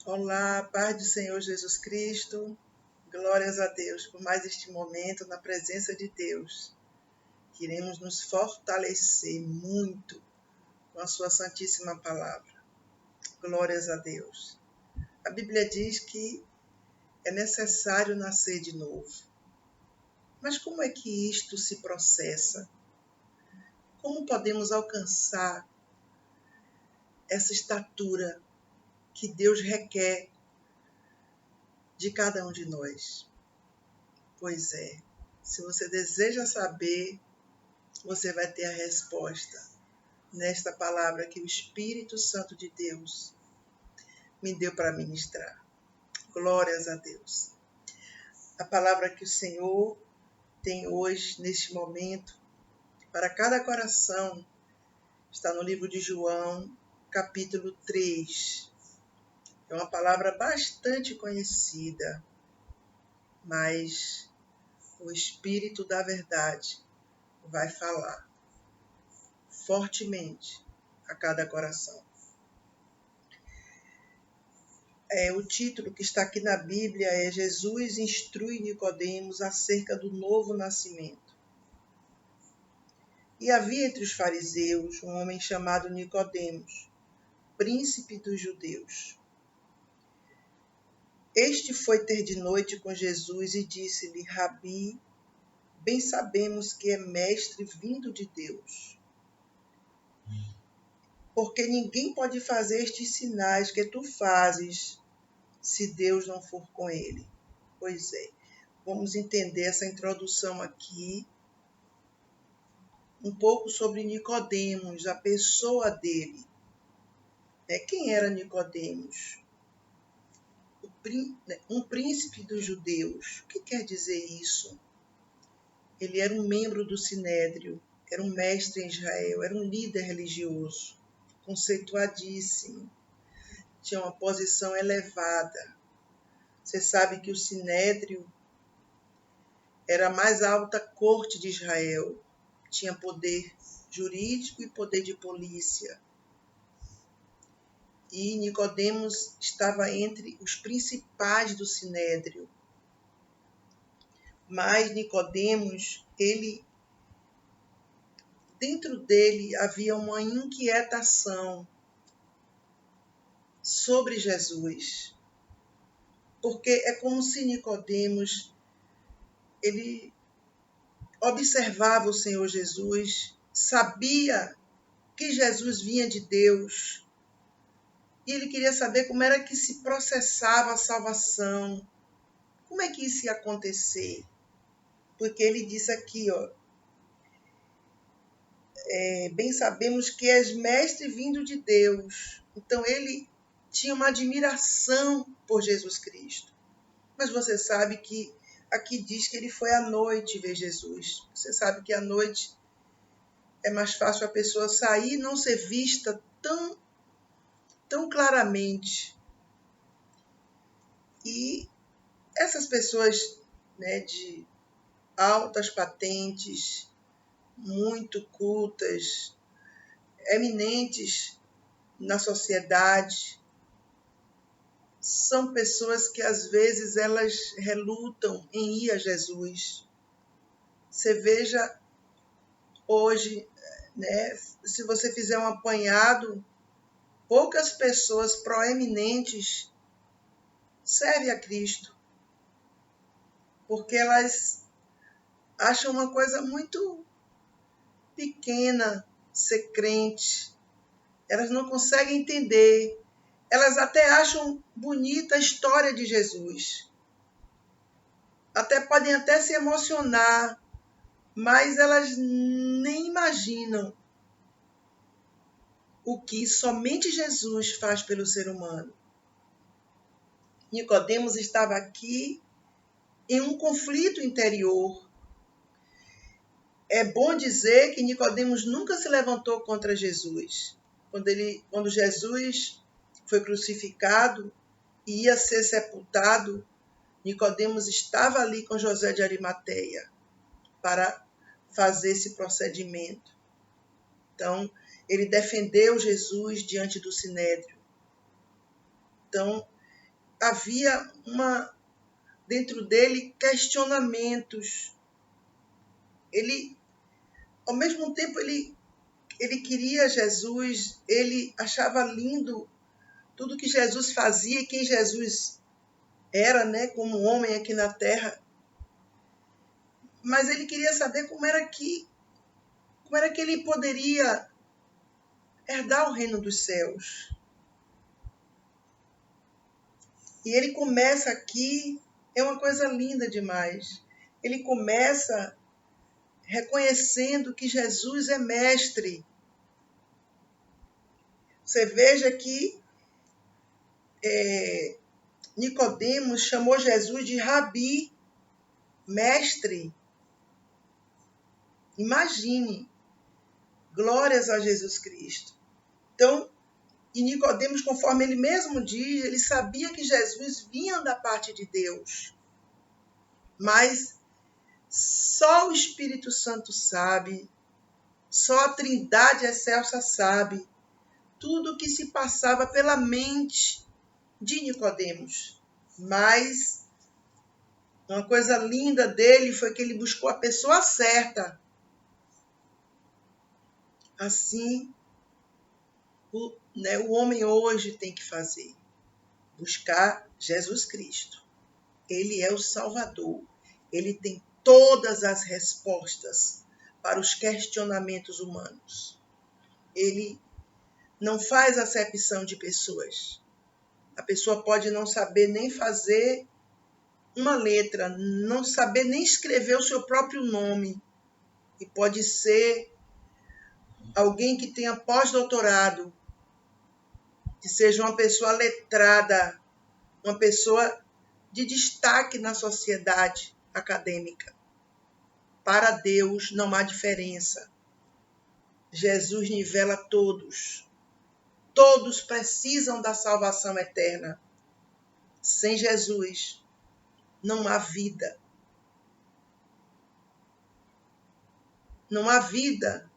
Olá, paz do Senhor Jesus Cristo. Glórias a Deus por mais este momento na presença de Deus. Queremos nos fortalecer muito com a sua santíssima palavra. Glórias a Deus. A Bíblia diz que é necessário nascer de novo. Mas como é que isto se processa? Como podemos alcançar essa estatura que Deus requer de cada um de nós? Pois é, se você deseja saber, você vai ter a resposta nesta palavra que o Espírito Santo de Deus me deu para ministrar. Glórias a Deus. A palavra que o Senhor tem hoje, neste momento, para cada coração, está no livro de João, capítulo 3. É uma palavra bastante conhecida, mas o Espírito da Verdade vai falar fortemente a cada coração. O título que está aqui na Bíblia é Jesus instrui Nicodemos acerca do novo nascimento. E havia entre os fariseus um homem chamado Nicodemos, príncipe dos judeus. Este foi ter de noite com Jesus e disse-lhe: Rabi, bem sabemos que é mestre vindo de Deus, porque ninguém pode fazer estes sinais que tu fazes se Deus não for com ele. Pois é, vamos entender essa introdução aqui, um pouco sobre Nicodemos, a pessoa dele. Quem era Nicodemos? Um príncipe dos judeus. O que quer dizer isso? Ele era um membro do Sinédrio, era um mestre em Israel, era um líder religioso, conceituadíssimo, tinha uma posição elevada. Você sabe que o Sinédrio era a mais alta corte de Israel, tinha poder jurídico e poder de polícia. E Nicodemos estava entre os principais do Sinédrio. Mas Nicodemos, dentro dele havia uma inquietação sobre Jesus. Porque é como se Nicodemos, ele observava o Senhor Jesus, sabia que Jesus vinha de Deus, e ele queria saber como era que se processava a salvação, como é que isso ia acontecer. Porque ele disse aqui, bem sabemos que és mestre vindo de Deus. Então ele tinha uma admiração por Jesus Cristo. Mas você sabe que aqui diz que ele foi à noite ver Jesus. Você sabe que à noite é mais fácil a pessoa sair e não ser vista tão claramente. E essas pessoas, de altas patentes, muito cultas, eminentes na sociedade, são pessoas que às vezes elas relutam em ir a Jesus. Você veja hoje, se você fizer um apanhado, poucas pessoas proeminentes servem a Cristo, porque elas acham uma coisa muito pequena ser crente. Elas não conseguem entender. Elas até acham bonita a história de Jesus. Podem até se emocionar, mas elas nem imaginam o que somente Jesus faz pelo ser humano. Nicodemos estava aqui em um conflito interior. É bom dizer que Nicodemos nunca se levantou contra Jesus. Quando Jesus foi crucificado e ia ser sepultado, Nicodemos estava ali com José de Arimateia para fazer esse procedimento. Então, ele defendeu Jesus diante do Sinédrio. Então, havia dentro dele questionamentos. Ele, ao mesmo tempo, ele queria Jesus, ele achava lindo tudo que Jesus fazia e quem Jesus era, né, como homem aqui na terra. Mas ele queria saber como era que ele poderia herdar o reino dos céus. E ele começa aqui, é uma coisa linda demais. Ele começa reconhecendo que Jesus é mestre. Você veja que Nicodemos chamou Jesus de rabi, mestre. Imagine, glórias a Jesus Cristo. Então, e Nicodemos, conforme ele mesmo diz, ele sabia que Jesus vinha da parte de Deus. Mas só o Espírito Santo sabe, só a Trindade excelsa sabe tudo o que se passava pela mente de Nicodemos. Mas uma coisa linda dele foi que ele buscou a pessoa certa. Assim, o homem hoje tem que fazer. Buscar Jesus Cristo. Ele é o Salvador. Ele tem todas as respostas para os questionamentos humanos. Ele não faz acepção de pessoas. A pessoa pode não saber nem fazer uma letra, não saber nem escrever o seu próprio nome. E pode ser alguém que tenha pós-doutorado, que seja uma pessoa letrada, uma pessoa de destaque na sociedade acadêmica. Para Deus não há diferença. Jesus nivela todos. Todos precisam da salvação eterna. Sem Jesus, não há vida. Não há vida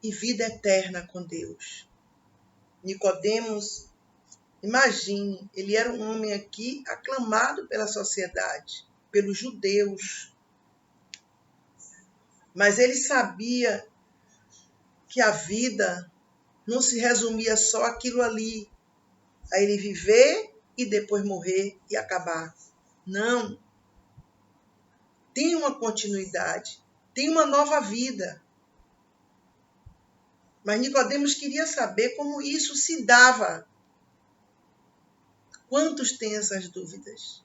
e vida eterna com Deus. Nicodemos, imagine, ele era um homem aqui aclamado pela sociedade, pelos judeus. Mas ele sabia que a vida não se resumia só aquilo ali, a ele viver e depois morrer e acabar. Não. Tem uma continuidade, tem uma nova vida. Mas Nicodemos queria saber como isso se dava. Quantos têm essas dúvidas?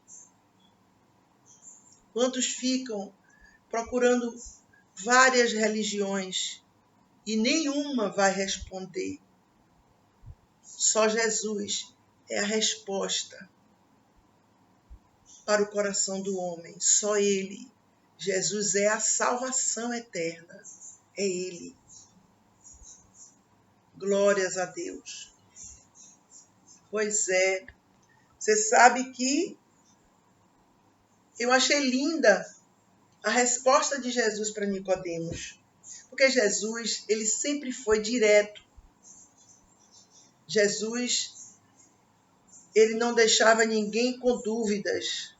Quantos ficam procurando várias religiões e nenhuma vai responder? Só Jesus é a resposta para o coração do homem. Só Ele. Jesus é a salvação eterna. É Ele. Glórias a Deus. Pois é. Você sabe que eu achei linda a resposta de Jesus para Nicodemos. Porque Jesus, ele sempre foi direto. Jesus, ele não deixava ninguém com dúvidas.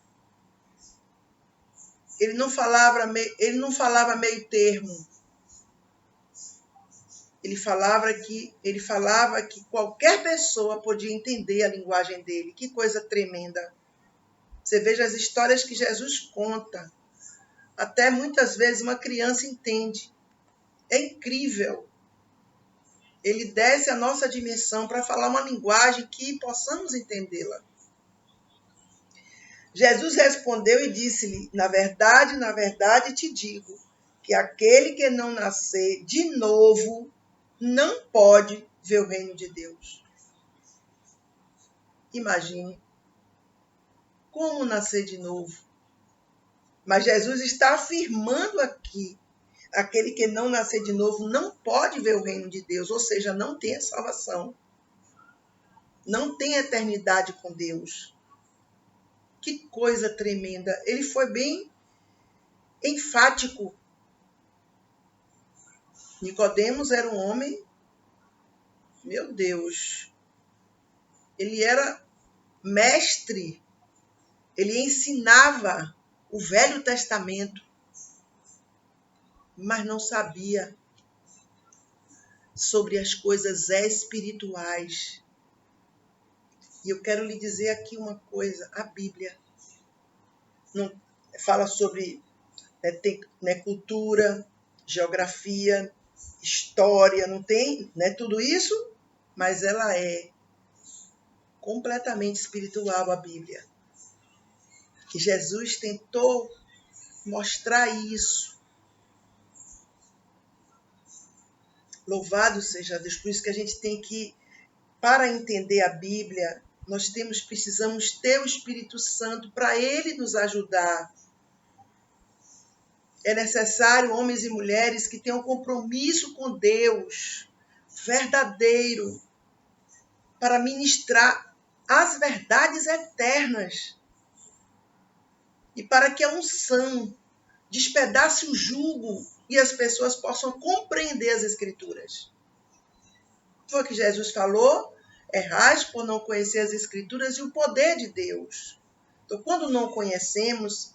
Ele não falava meio termo. Ele falava que qualquer pessoa podia entender a linguagem dele. Que coisa tremenda. Você veja as histórias que Jesus conta. Até muitas vezes uma criança entende. É incrível. Ele desce a nossa dimensão para falar uma linguagem que possamos entendê-la. Jesus respondeu e disse-lhe: na verdade te digo, que aquele que não nascer de novo não pode ver o reino de Deus. Imagine. Como nascer de novo? Mas Jesus está afirmando aqui, aquele que não nascer de novo não pode ver o reino de Deus, ou seja, não tem a salvação. Não tem eternidade com Deus. Que coisa tremenda. Ele foi bem enfático. Nicodemos era um homem, meu Deus, ele era mestre Ele ensinava o Velho Testamento, mas não sabia sobre as coisas espirituais. E eu quero lhe dizer aqui uma coisa, a Bíblia não fala sobre cultura, geografia, história, não tem tudo isso, mas ela é completamente espiritual, a Bíblia. E Jesus tentou mostrar isso. Louvado seja Deus. Por isso que a gente tem que, para entender a Bíblia, nós precisamos ter o Espírito Santo para ele nos ajudar. É necessário homens e mulheres que tenham compromisso com Deus verdadeiro para ministrar as verdades eternas e para que a unção despedace o jugo e as pessoas possam compreender as Escrituras. Foi o que Jesus falou: errais por não conhecer as Escrituras e o poder de Deus. Então, quando não conhecemos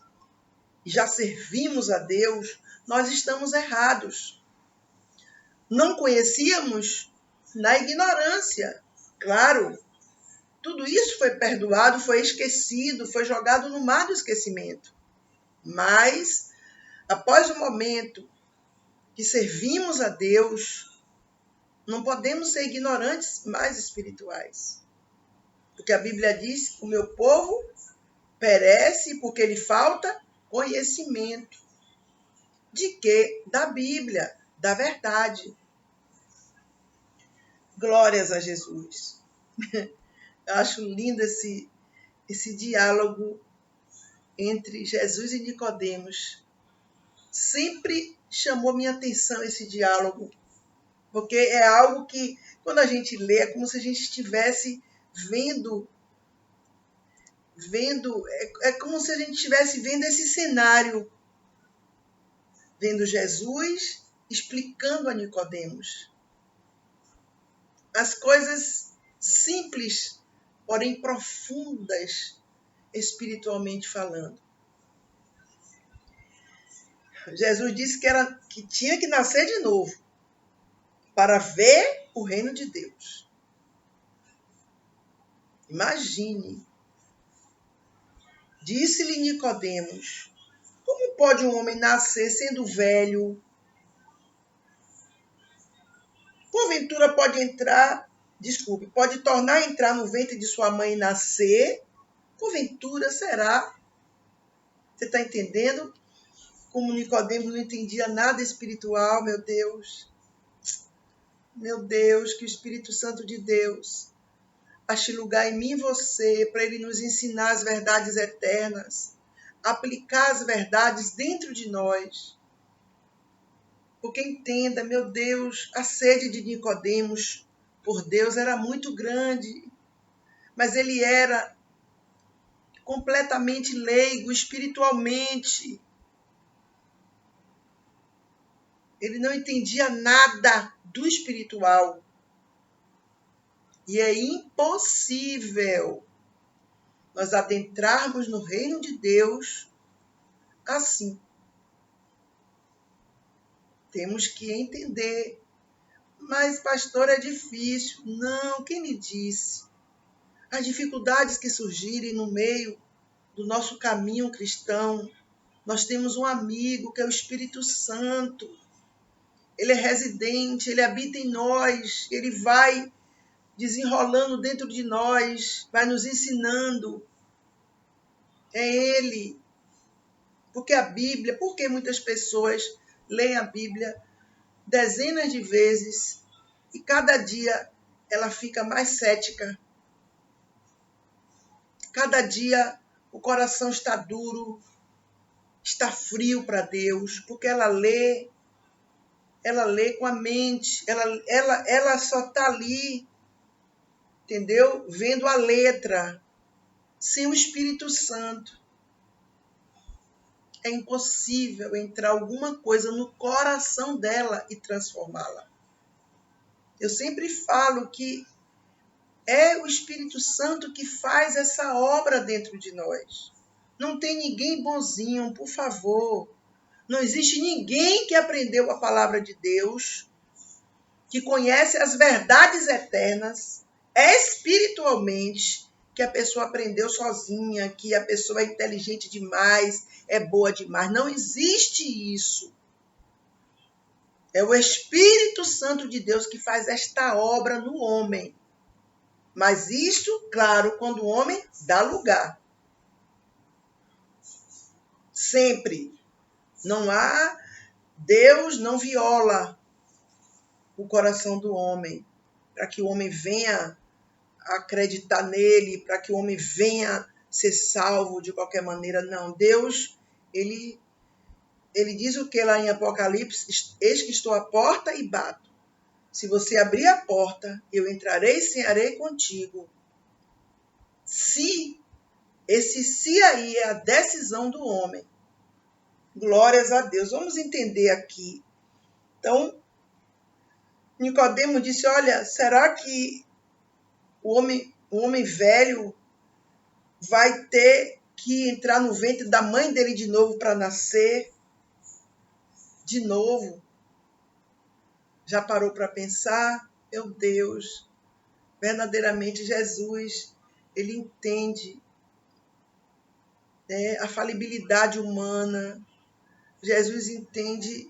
e já servimos a Deus, nós estamos errados. Não conhecíamos na ignorância. Claro, tudo isso foi perdoado, foi esquecido, foi jogado no mar do esquecimento. Mas, após o momento que servimos a Deus, não podemos ser ignorantes mais espirituais. Porque a Bíblia diz que o meu povo perece porque lhe falta conhecimento. De quê? Da Bíblia, da verdade. Glórias a Jesus. Eu acho lindo esse diálogo entre Jesus e Nicodemos. Sempre chamou minha atenção esse diálogo, porque é algo que, quando a gente lê, é como se a gente estivesse vendo, é como se a gente estivesse vendo esse cenário, vendo Jesus explicando a Nicodemos as coisas simples, porém profundas, espiritualmente falando. Jesus disse que tinha que nascer de novo para ver o reino de Deus. Imagine. Disse-lhe Nicodemos: como pode um homem nascer sendo velho? Porventura pode tornar a entrar no ventre de sua mãe e nascer? Porventura será? Você está entendendo? Como Nicodemos não entendia nada espiritual, meu Deus. Meu Deus, que o Espírito Santo de Deus ache lugar em mim e você, para ele nos ensinar as verdades eternas, aplicar as verdades dentro de nós. Porque entenda, meu Deus, a sede de Nicodemos por Deus era muito grande, mas ele era completamente leigo espiritualmente. Ele não entendia nada do espiritual. E é impossível nós adentrarmos no reino de Deus assim. Temos que entender. Mas, pastor, é difícil. Não, quem me disse? As dificuldades que surgirem no meio do nosso caminho cristão, nós temos um amigo que é o Espírito Santo. Ele é residente, ele habita em nós, ele vai desenrolando dentro de nós, vai nos ensinando. É ele. Porque a Bíblia, porque muitas pessoas leem a Bíblia dezenas de vezes e cada dia ela fica mais cética. Cada dia o coração está duro, está frio para Deus, porque ela lê com a mente, ela só está ali, entendeu? Vendo a letra, sem o Espírito Santo. É impossível entrar alguma coisa no coração dela e transformá-la. Eu sempre falo que é o Espírito Santo que faz essa obra dentro de nós. Não tem ninguém bonzinho, por favor. Não existe ninguém que aprendeu a palavra de Deus, que conhece as verdades eternas, espiritualmente, que a pessoa aprendeu sozinha, que a pessoa é inteligente demais, é boa demais. Não existe isso. É o Espírito Santo de Deus que faz esta obra no homem. Mas isso, claro, quando o homem dá lugar. Sempre. Deus não viola o coração do homem, para que o homem venha acreditar nele, para que o homem venha ser salvo de qualquer maneira. Não, Deus, ele diz o que lá em Apocalipse? Eis que estou à porta e bato. Se você abrir a porta, eu entrarei e cearei contigo. Esse se aí é a decisão do homem. Glórias a Deus. Vamos entender aqui. Então, Nicodemo disse, olha, será que o homem velho vai ter que entrar no ventre da mãe dele de novo para nascer? De novo? Já parou para pensar? Meu Deus, verdadeiramente Jesus, ele entende, né, a falibilidade humana. Jesus entende,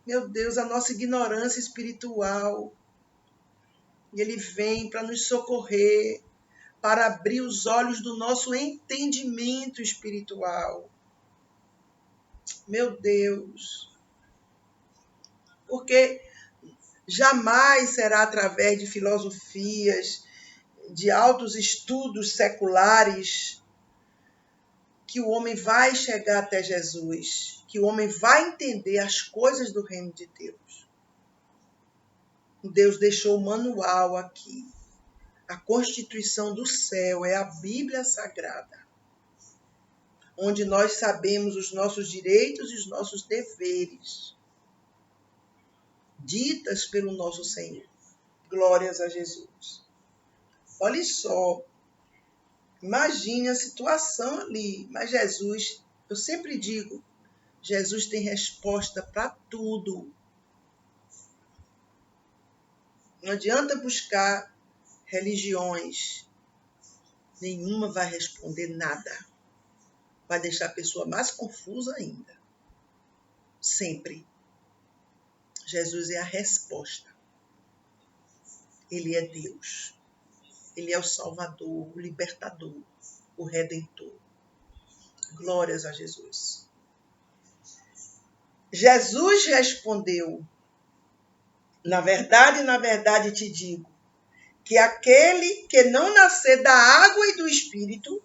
meu Deus, a nossa ignorância espiritual. E ele vem para nos socorrer, para abrir os olhos do nosso entendimento espiritual. Meu Deus. Porque jamais será através de filosofias, de altos estudos seculares, que o homem vai chegar até Jesus, que o homem vai entender as coisas do reino de Deus. Deus deixou o manual aqui. A constituição do céu é a Bíblia Sagrada, onde nós sabemos os nossos direitos e os nossos deveres, ditas pelo nosso Senhor. Glórias a Jesus. Olha só, imagine a situação ali, mas Jesus, eu sempre digo, Jesus tem resposta para tudo. Não adianta buscar religiões, nenhuma vai responder nada. Vai deixar a pessoa mais confusa ainda. Sempre. Jesus é a resposta. Ele é Deus. Ele é o Salvador, o Libertador, o Redentor. Glórias a Jesus. Jesus respondeu, na verdade te digo, que aquele que não nascer da água e do Espírito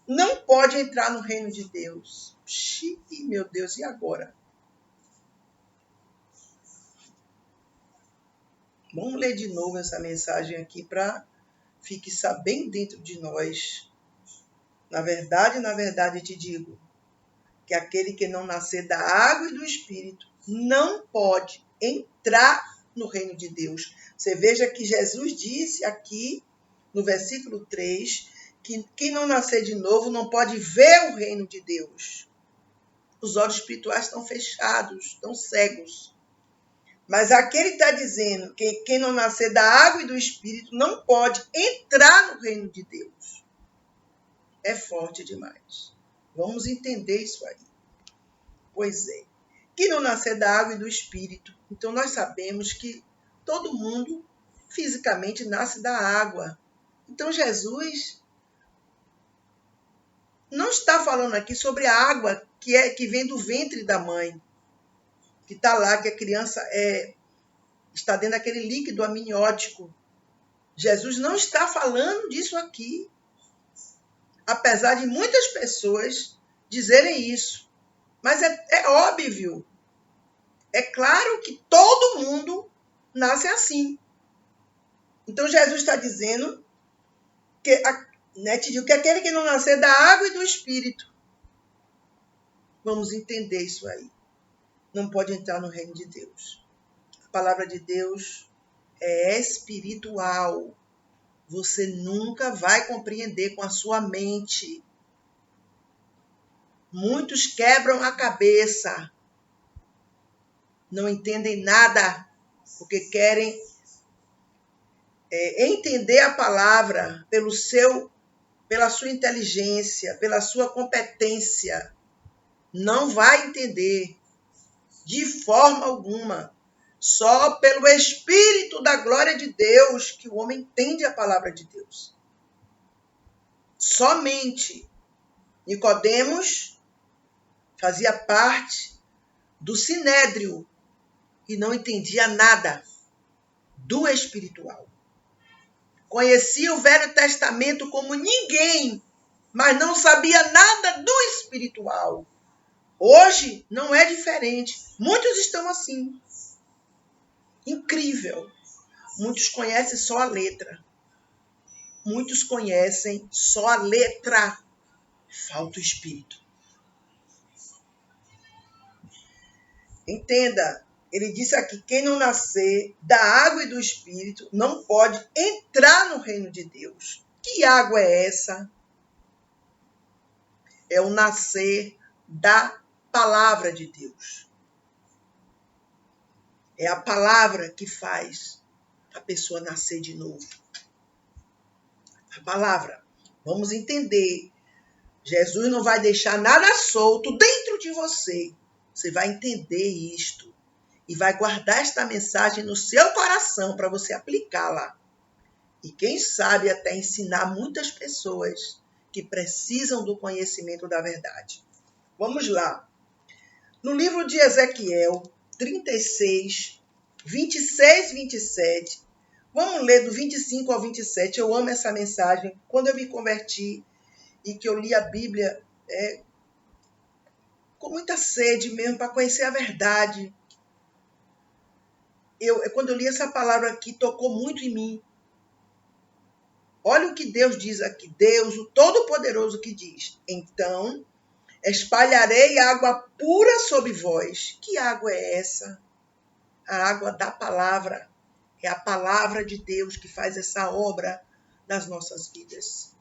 não pode entrar no reino de Deus. Xiii, meu Deus, e agora? Vamos ler de novo essa mensagem aqui para fixar bem dentro de nós. Na verdade te digo, que aquele que não nascer da água e do Espírito não pode entrar no reino de Deus. Você veja que Jesus disse aqui, no versículo 3, que quem não nascer de novo não pode ver o reino de Deus. Os olhos espirituais estão fechados, estão cegos. Mas aquele está dizendo que quem não nascer da água e do Espírito não pode entrar no reino de Deus. É forte demais. Vamos entender isso aí. Pois é. Que não nascer da água e do Espírito. Então, nós sabemos que todo mundo fisicamente nasce da água. Então, Jesus não está falando aqui sobre a água que vem do ventre da mãe, que está lá, que a criança está dentro daquele líquido amniótico. Jesus não está falando disso aqui. Apesar de muitas pessoas dizerem isso. Mas é óbvio. É claro que todo mundo nasce assim. Então, Jesus está dizendo que, que aquele que não nascer da água e do Espírito, vamos entender isso aí, não pode entrar no reino de Deus. A palavra de Deus é espiritual. Você nunca vai compreender com a sua mente. Muitos quebram a cabeça, não entendem nada, porque querem entender a palavra pela sua inteligência, pela sua competência. Não vai entender de forma alguma. Só pelo Espírito da glória de Deus que o homem entende a palavra de Deus. Somente Nicodemos fazia parte do sinédrio e não entendia nada do espiritual. Conhecia o Velho Testamento como ninguém, mas não sabia nada do espiritual. Hoje não é diferente. Muitos estão assim. Incrível. Muitos conhecem só a letra. Muitos conhecem só a letra. Falta o espírito. Entenda, ele disse aqui, quem não nascer da água e do espírito não pode entrar no reino de Deus. Que água é essa? É o nascer da palavra de Deus. É a palavra que faz a pessoa nascer de novo. A palavra. Vamos entender. Jesus não vai deixar nada solto dentro de você. Você vai entender isto e vai guardar esta mensagem no seu coração para você aplicá-la. E quem sabe até ensinar muitas pessoas que precisam do conhecimento da verdade. Vamos lá. No livro de Ezequiel 36, 26, 27, vamos ler do 25 ao 27. Eu amo essa mensagem. Quando eu me converti e que eu li a Bíblia com muita sede mesmo para conhecer a verdade, quando eu li essa palavra aqui, tocou muito em mim. Olha o que Deus diz aqui. Deus, o Todo-Poderoso, que diz: então espalharei água pura sobre vós. Que água é essa? A água da palavra. É a palavra de Deus que faz essa obra nas nossas vidas,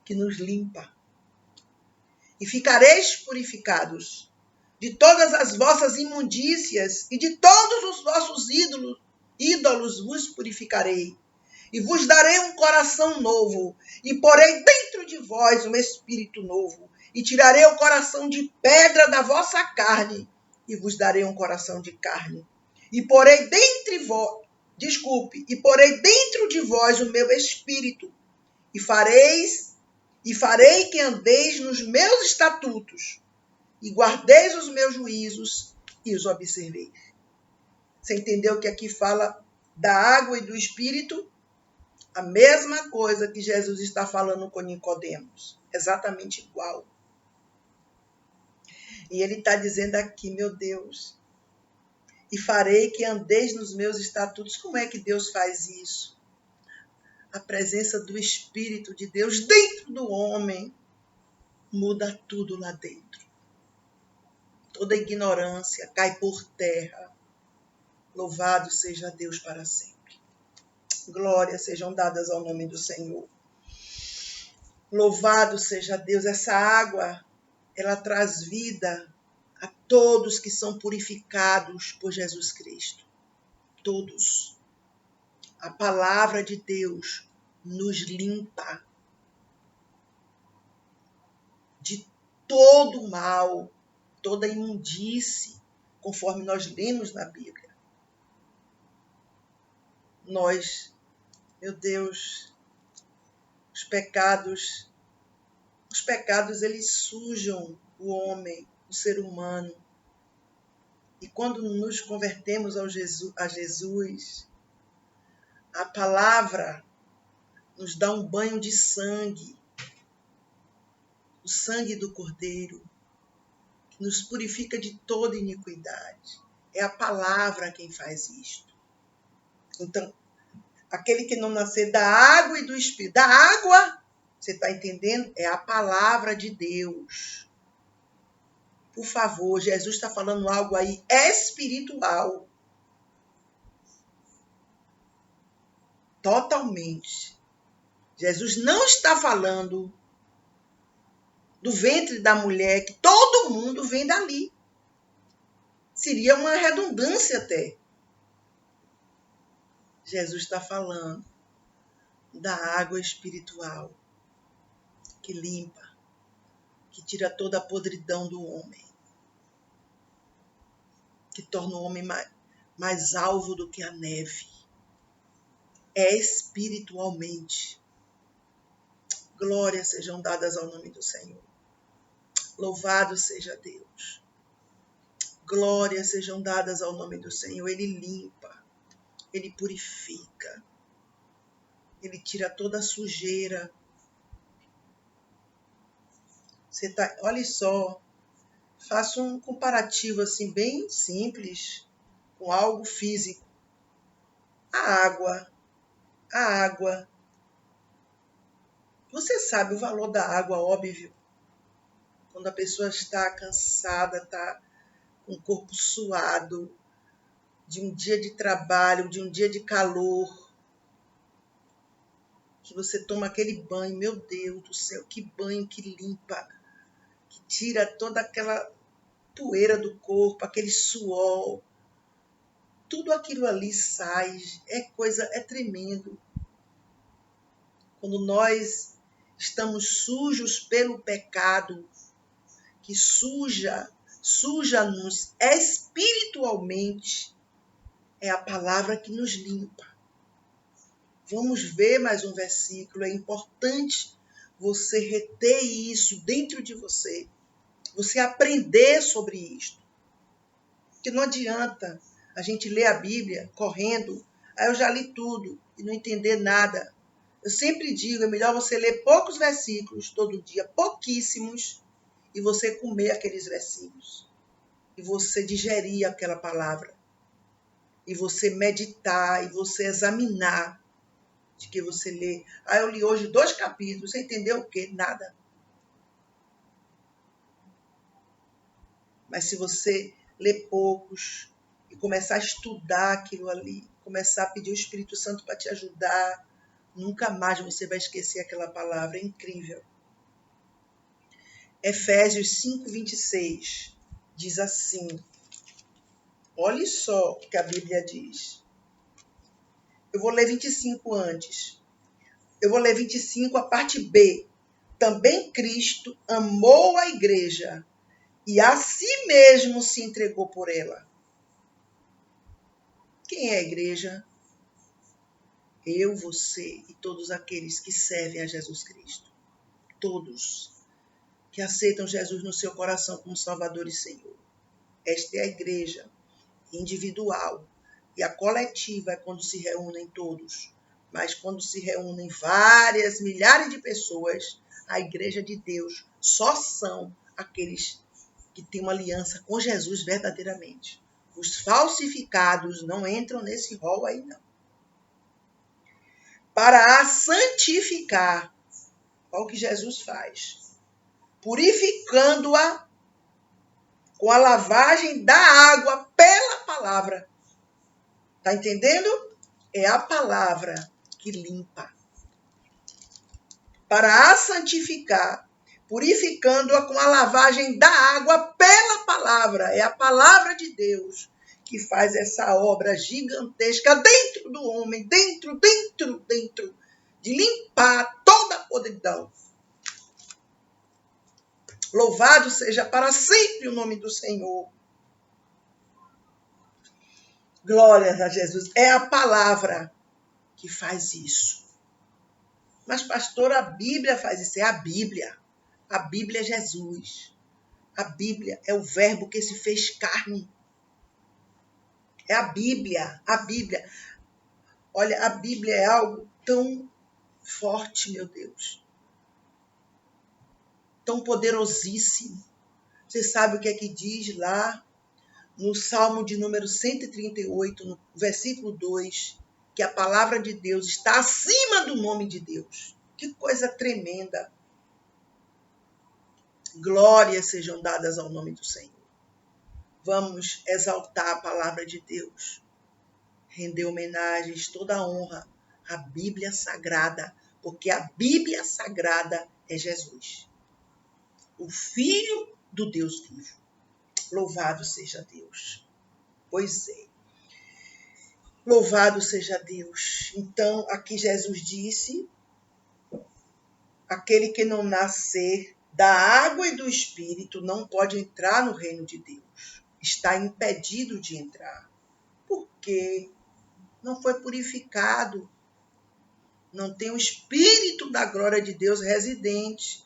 que nos limpa. E ficareis purificados de todas as vossas imundícias e de todos os vossos ídolos vos purificarei. E vos darei um coração novo, e porei dentro de vós um espírito novo, e tirarei o coração de pedra da vossa carne, e vos darei um coração de carne. E porei dentro de vós o meu espírito, e farei que andeis nos meus estatutos, e guardeis os meus juízos, e os observeis. Você entendeu que aqui fala da água e do espírito? A mesma coisa que Jesus está falando com Nicodemos. Exatamente igual. E ele está dizendo aqui, meu Deus, e farei que andeis nos meus estatutos. Como é que Deus faz isso? A presença do Espírito de Deus dentro do homem muda tudo lá dentro. Toda ignorância cai por terra. Louvado seja Deus para sempre. Glórias sejam dadas ao nome do Senhor. Louvado seja Deus. Essa água, ela traz vida a todos que são purificados por Jesus Cristo. Todos. A palavra de Deus nos limpa de todo mal, toda imundície, conforme nós lemos na Bíblia. Nós, meu Deus, os pecados eles sujam o homem, o ser humano. E quando nos convertemos a Jesus, a palavra nos dá um banho de sangue, o sangue do Cordeiro, que nos purifica de toda iniquidade. É a palavra quem faz isto. Então, aquele que não nascer da água e do Espírito, da água, você está entendendo? É a palavra de Deus. Por favor, Jesus está falando algo aí espiritual. Totalmente. Jesus não está falando do ventre da mulher, que todo mundo vem dali. Seria uma redundância até. Jesus está falando da água espiritual que limpa, que tira toda a podridão do homem, que torna o homem mais alvo do que a neve. É espiritualmente. Glórias sejam dadas ao nome do Senhor. Louvado seja Deus. Glórias sejam dadas ao nome do Senhor. Ele limpa, ele purifica, ele tira toda a sujeira. Olha só, faça um comparativo assim bem simples com algo físico. A água. Você sabe o valor da água, óbvio. Quando a pessoa está cansada, está com o corpo suado, de um dia de trabalho, de um dia de calor, que você toma aquele banho, meu Deus do céu, que banho que limpa, que tira toda aquela poeira do corpo, aquele suor, tudo aquilo ali sai, é tremendo. Quando nós estamos sujos pelo pecado, que suja-nos espiritualmente, é a palavra que nos limpa. Vamos ver mais um versículo. É importante você reter isso dentro de você. Você aprender sobre isto. Porque não adianta a gente ler a Bíblia correndo. Aí eu já li tudo e não entender nada. Eu sempre digo, é melhor você ler poucos versículos todo dia, pouquíssimos, e você comer aqueles versículos. E você digerir aquela palavra. E você meditar, e você examinar de que você lê. Eu li hoje 2 capítulos, você entendeu o quê? Nada. Mas se você ler poucos e começar a estudar aquilo ali, começar a pedir o Espírito Santo para te ajudar, nunca mais você vai esquecer aquela palavra. É incrível. Efésios 5:26 diz assim. Olha só o que a Bíblia diz. Eu vou ler 25 antes. Eu vou ler 25, a parte B. Também Cristo amou a igreja e a si mesmo se entregou por ela. Quem é a igreja? Eu, você e todos aqueles que servem a Jesus Cristo. Todos que aceitam Jesus no seu coração como Salvador e Senhor. Esta é a igreja individual. E a coletiva é quando se reúnem todos. Mas quando se reúnem várias, milhares de pessoas, a igreja de Deus só são aqueles que têm uma aliança com Jesus verdadeiramente. Os falsificados não entram nesse rol aí, não. Para a santificar, olha o que Jesus faz. Purificando-a com a lavagem da água pela palavra. Tá entendendo? É a palavra que limpa. Para a santificar, purificando-a com a lavagem da água pela palavra. É a palavra de Deus que faz essa obra gigantesca dentro do homem, dentro, de limpar toda a podridão. Louvado seja para sempre o nome do Senhor. Glórias a Jesus. É a palavra que faz isso. Mas, pastor, a Bíblia faz isso. É a Bíblia. A Bíblia é Jesus. A Bíblia é o verbo que se fez carne. É a Bíblia. A Bíblia. Olha, a Bíblia é algo tão forte, meu Deus. Tão poderosíssimo. Você sabe o que é que diz lá no Salmo de número 138, no versículo 2, que a palavra de Deus está acima do nome de Deus. Que coisa tremenda. Glórias sejam dadas ao nome do Senhor. Vamos exaltar a palavra de Deus. Render homenagens, toda a honra à Bíblia Sagrada, porque a Bíblia Sagrada é Jesus. o Filho do Deus vivo. Louvado seja Deus. Pois é. Louvado seja Deus. Então, aqui Jesus disse, aquele que não nascer da água e do Espírito não pode entrar no reino de Deus. Está impedido de entrar. Por quê? Não foi purificado. Não tem o Espírito da glória de Deus residente.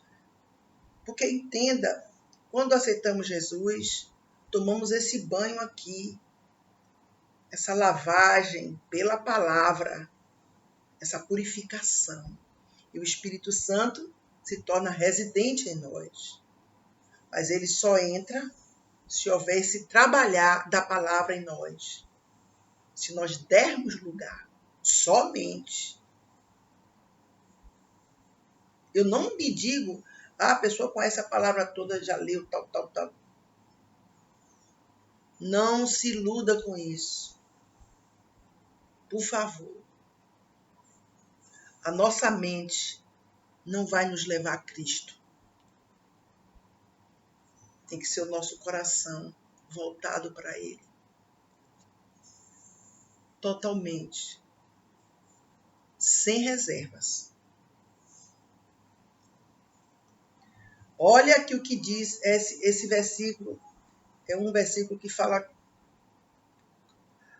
Porque entenda, quando aceitamos Jesus, tomamos esse banho aqui, essa lavagem pela palavra, essa purificação. E o Espírito Santo se torna residente em nós. Mas ele só entra se houver esse trabalhar da palavra em nós. Se nós dermos lugar, somente. Eu não me digo, a pessoa conhece a palavra toda, já leu, tal. Não se iluda com isso. Por favor. A nossa mente não vai nos levar a Cristo. Tem que ser o nosso coração voltado para Ele. Totalmente. Sem reservas. Olha aqui o que diz esse versículo. É um versículo que fala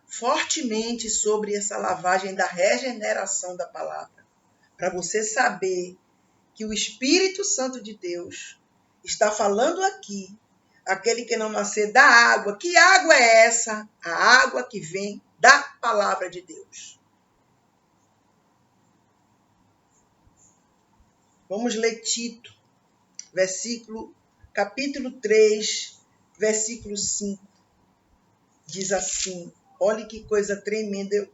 fortemente sobre essa lavagem da regeneração da palavra. Para você saber que o Espírito Santo de Deus está falando aqui, aquele que não nascer da água. Que água é essa? A água que vem da palavra de Deus. Vamos ler Tito, capítulo 3, versículo 5. Diz assim, olha que coisa tremenda.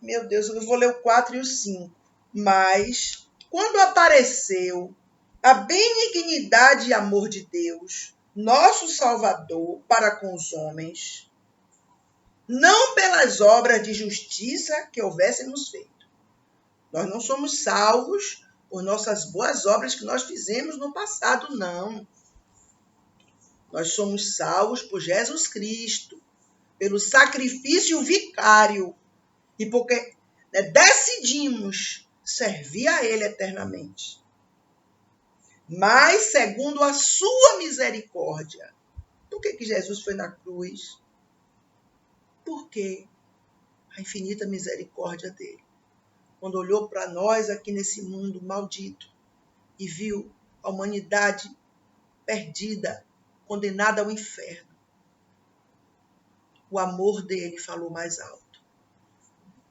Meu Deus, eu vou ler o 4 e o 5. Mas, quando apareceu a benignidade e amor de Deus, nosso Salvador, para com os homens, não pelas obras de justiça que houvéssemos feito. Nós não somos salvos por nossas boas obras que nós fizemos no passado, não. Nós somos salvos por Jesus Cristo, pelo sacrifício vicário, e porque decidimos servir a Ele eternamente. Mas segundo a sua misericórdia. Por que Jesus foi na cruz? Porque a infinita misericórdia dele. Quando olhou para nós aqui nesse mundo maldito e viu a humanidade perdida, condenada ao inferno, o amor dele falou mais alto.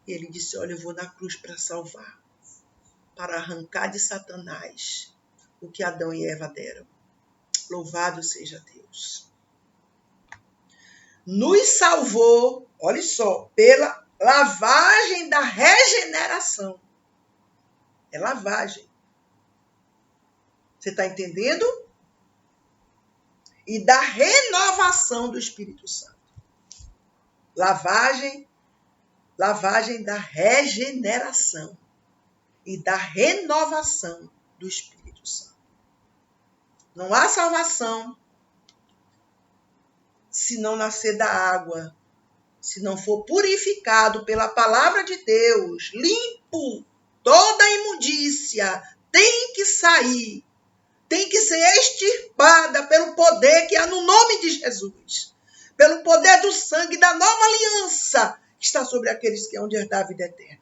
E ele disse, olha, eu vou na cruz para salvar, para arrancar de Satanás o que Adão e Eva deram. Louvado seja Deus. Nos salvou, olha só, pela lavagem da regeneração. É lavagem. Você está entendendo? E da renovação do Espírito Santo. Lavagem da regeneração e da renovação do Espírito Santo. Não há salvação se não nascer da água, se não for purificado pela palavra de Deus, limpo, toda a imundícia tem que sair, tem que ser extirpada pelo poder que há no nome de Jesus, pelo poder do sangue da nova aliança que está sobre aqueles que hão de herdar a vida eterna.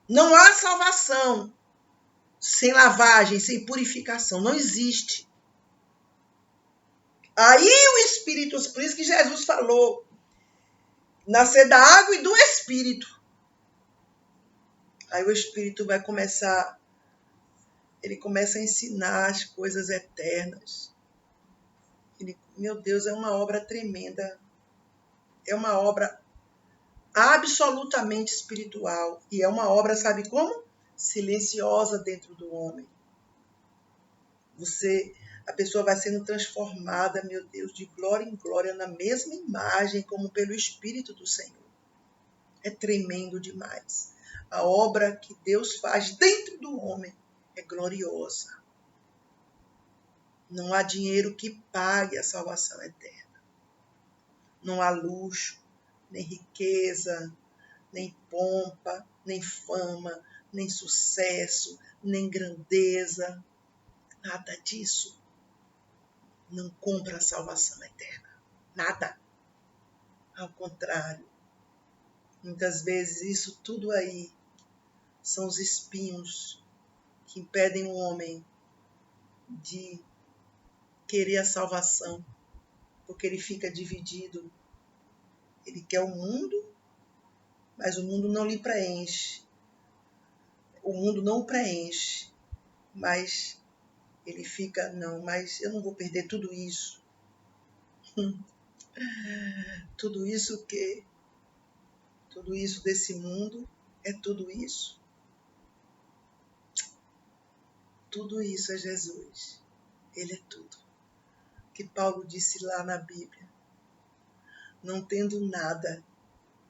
Não há salvação sem lavagem, sem purificação, não existe. Aí o Espírito, por isso que Jesus falou, nascer da água e do Espírito. Aí o Espírito vai começar, ele começa a ensinar as coisas eternas. Meu Deus, é uma obra tremenda. É uma obra absolutamente espiritual. E é uma obra, sabe como? Silenciosa dentro do homem. A pessoa vai sendo transformada, meu Deus, de glória em glória, na mesma imagem, como pelo Espírito do Senhor. É tremendo demais. A obra que Deus faz dentro do homem é gloriosa. Não há dinheiro que pague a salvação eterna. Não há luxo, nem riqueza, nem pompa, nem fama, nem sucesso, nem grandeza. Nada disso não compra a salvação eterna. Nada. Ao contrário. Muitas vezes isso tudo aí são os espinhos que impedem o homem de querer a salvação, porque ele fica dividido. Ele quer o mundo, mas o mundo não lhe preenche. O mundo não o preenche, mas ele fica, não, mas eu não vou perder tudo isso. Tudo isso que? Tudo isso desse mundo é tudo isso? Tudo isso é Jesus. Ele é tudo. Que Paulo disse lá na Bíblia. Não tendo nada,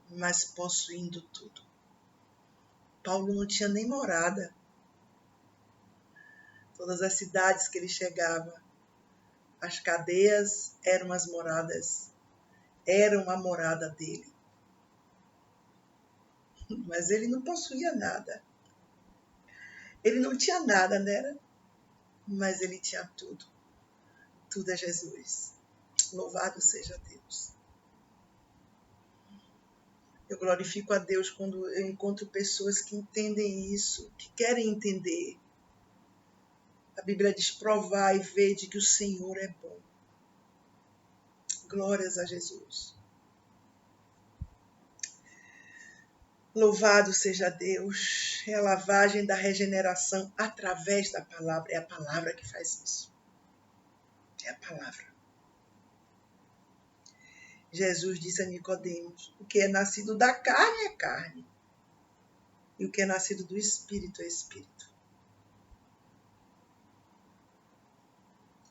mas possuindo tudo. Paulo não tinha nem morada. Todas as cidades que ele chegava, as cadeias eram as moradas, eram a morada dele. Mas ele não possuía nada. Ele não tinha nada, né? Mas ele tinha tudo. Tudo é Jesus. Louvado seja Deus. Eu glorifico a Deus quando eu encontro pessoas que entendem isso, que querem entender. A Bíblia diz: provai e vede que o Senhor é bom. Glórias a Jesus. Louvado seja Deus. É a lavagem da regeneração através da palavra. É a palavra que faz isso. É a palavra. Jesus disse a Nicodemos: o que é nascido da carne é carne. E o que é nascido do Espírito é Espírito.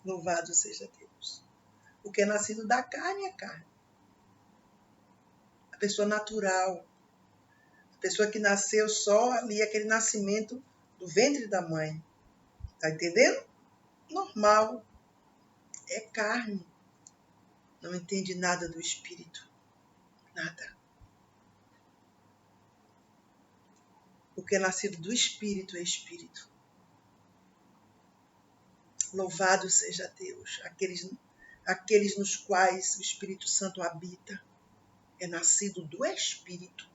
Louvado seja Deus. O que é nascido da carne é carne. A pessoa natural. A pessoa que nasceu só ali, aquele nascimento do ventre da mãe. Tá entendendo? Normal. É carne. Não entende nada do Espírito. Nada. O que é nascido do Espírito é Espírito. Louvado seja Deus. Aqueles nos quais o Espírito Santo habita. É nascido do Espírito.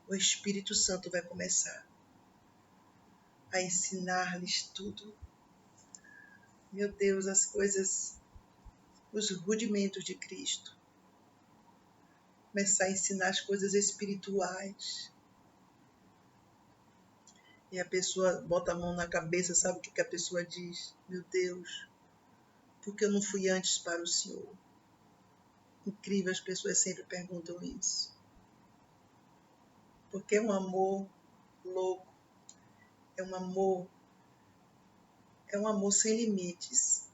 O Espírito Santo vai começar a ensinar-lhes tudo. Meu Deus, as coisas, os rudimentos de Cristo. Começar a ensinar as coisas espirituais. E a pessoa bota a mão na cabeça, sabe o que a pessoa diz? Meu Deus, por que eu não fui antes para o Senhor? Incrível, as pessoas sempre perguntam isso. Porque é um amor louco, é um amor sem limites.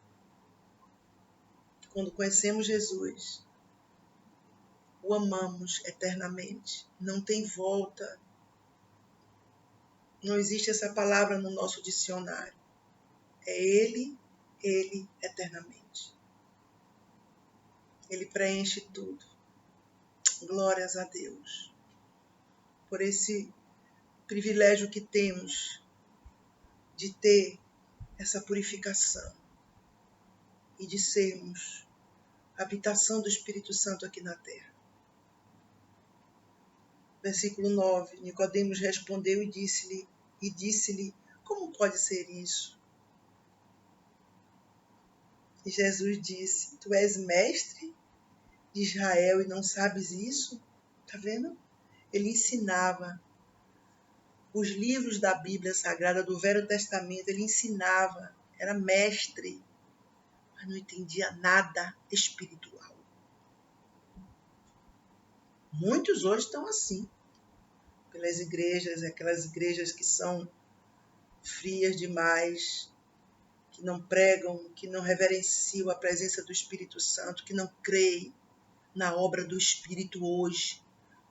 Quando conhecemos Jesus, o amamos eternamente. Não tem volta. Não existe essa palavra no nosso dicionário. É Ele eternamente. Ele preenche tudo. Glórias a Deus. Por esse privilégio que temos de ter essa purificação e de sermos a habitação do Espírito Santo aqui na terra. Versículo 9. Nicodemos respondeu e disse-lhe, como pode ser isso? E Jesus disse, tu és mestre de Israel e não sabes isso? Tá vendo? Ele ensinava os livros da Bíblia Sagrada, do Velho Testamento, ele ensinava, era mestre, mas não entendia nada espiritual. Muitos hoje estão assim, pelas igrejas, aquelas igrejas que são frias demais, que não pregam, que não reverenciam a presença do Espírito Santo, que não creem na obra do Espírito hoje.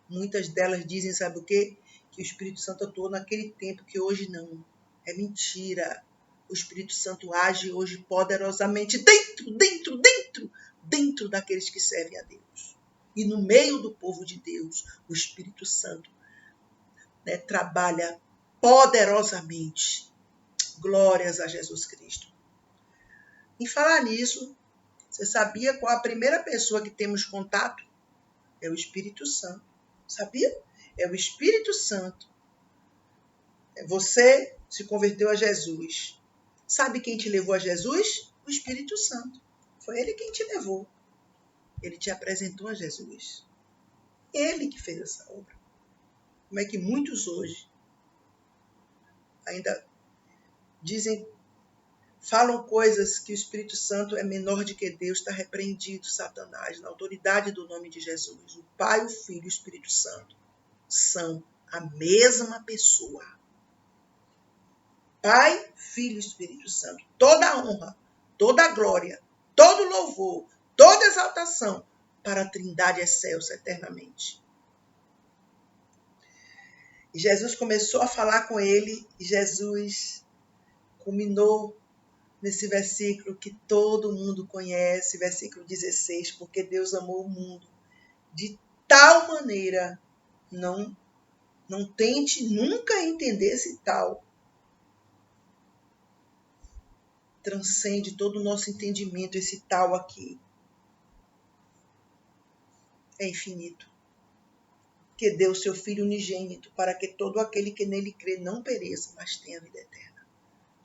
Muitas delas dizem, sabe o quê? Que o Espírito Santo atuou naquele tempo, que hoje não. É mentira. O O Espírito Santo age hoje poderosamente dentro daqueles que servem a Deus. E no meio do povo de Deus, o Espírito Santo, né, trabalha poderosamente. Glórias a Jesus Cristo. Em falar nisso, você sabia qual a primeira pessoa que temos contato? É o Espírito Santo. Sabia? É o Espírito Santo. Você se converteu a Jesus. Sabe quem te levou a Jesus? O Espírito Santo. Foi ele quem te levou. Ele te apresentou a Jesus. Ele que fez essa obra. Como é que muitos hoje ainda falam coisas que o Espírito Santo é menor do que Deus, está repreendido, Satanás, na autoridade do nome de Jesus. O Pai, o Filho e o Espírito Santo são a mesma pessoa. Pai, Filho e Espírito Santo. Toda a honra, toda a glória, todo louvor, toda exaltação para a Trindade excelsa eternamente. E Jesus começou a falar com ele, e Jesus culminou nesse versículo que todo mundo conhece, versículo 16, porque Deus amou o mundo de tal maneira, não tente nunca entender esse tal. Transcende todo o nosso entendimento, esse tal aqui. É infinito. Que deu seu Filho unigênito para que todo aquele que nele crê não pereça, mas tenha vida eterna.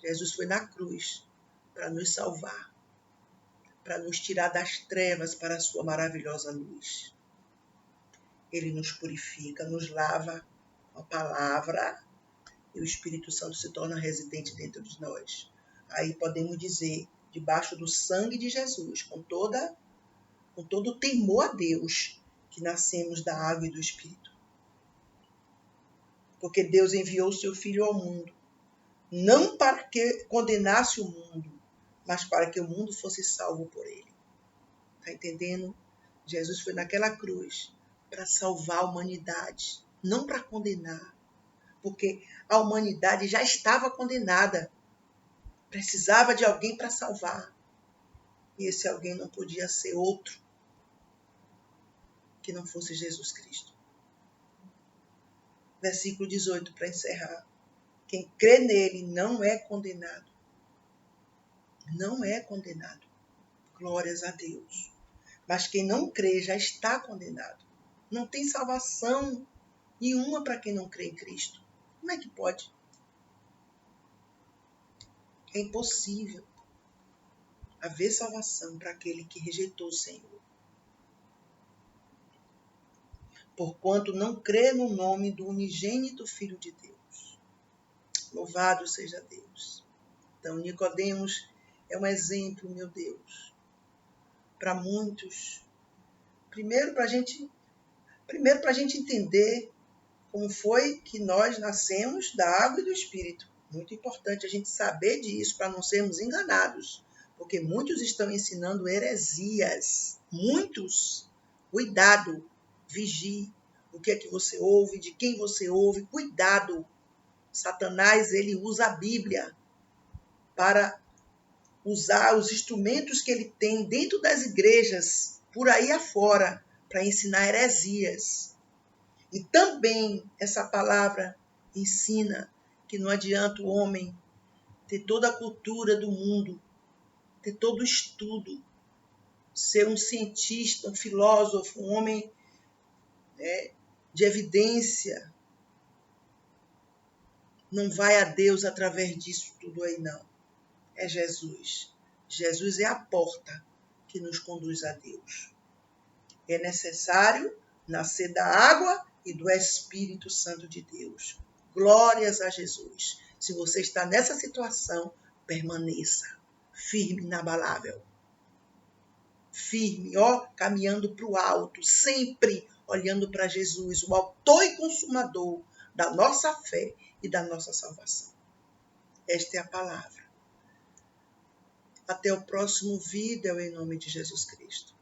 Jesus foi na cruz para nos salvar, para nos tirar das trevas para a sua maravilhosa luz. Ele nos purifica, nos lava com a palavra e o Espírito Santo se torna residente dentro de nós. Aí podemos dizer, debaixo do sangue de Jesus, com todo o temor a Deus, que nascemos da água e do Espírito. Porque Deus enviou o seu Filho ao mundo, não para que condenasse o mundo, mas para que o mundo fosse salvo por ele. Está entendendo? Jesus foi naquela cruz para salvar a humanidade, não para condenar. Porque a humanidade já estava condenada. Precisava de alguém para salvar. E esse alguém não podia ser outro que não fosse Jesus Cristo. Versículo 18, para encerrar. Quem crê nele não é condenado. Não é condenado. Glórias a Deus. Mas quem não crê já está condenado. Não tem salvação nenhuma para quem não crê em Cristo. Como é que pode? É impossível haver salvação para aquele que rejeitou o Senhor. Porquanto não crê no nome do unigênito Filho de Deus. Louvado seja Deus. Então, Nicodemos é um exemplo, meu Deus, para muitos. Primeiro, para a gente entender como foi que nós nascemos da água e do Espírito. Muito importante a gente saber disso para não sermos enganados, porque muitos estão ensinando heresias. Muitos. Cuidado, vigie o que é que você ouve, de quem você ouve. Cuidado. Satanás, ele usa a Bíblia para usar os instrumentos que ele tem dentro das igrejas, por aí afora, para ensinar heresias. E também essa palavra ensina que não adianta o homem ter toda a cultura do mundo, ter todo o estudo, ser um cientista, um filósofo, um homem de evidência. Não vai a Deus através disso tudo aí, não. É Jesus. Jesus é a porta que nos conduz a Deus. É necessário nascer da água e do Espírito Santo de Deus. Glórias a Jesus. Se você está nessa situação, permaneça firme, inabalável. Firme, caminhando para o alto, sempre olhando para Jesus, o autor e consumador da nossa fé e da nossa salvação. Esta é a palavra. Até o próximo vídeo, em nome de Jesus Cristo.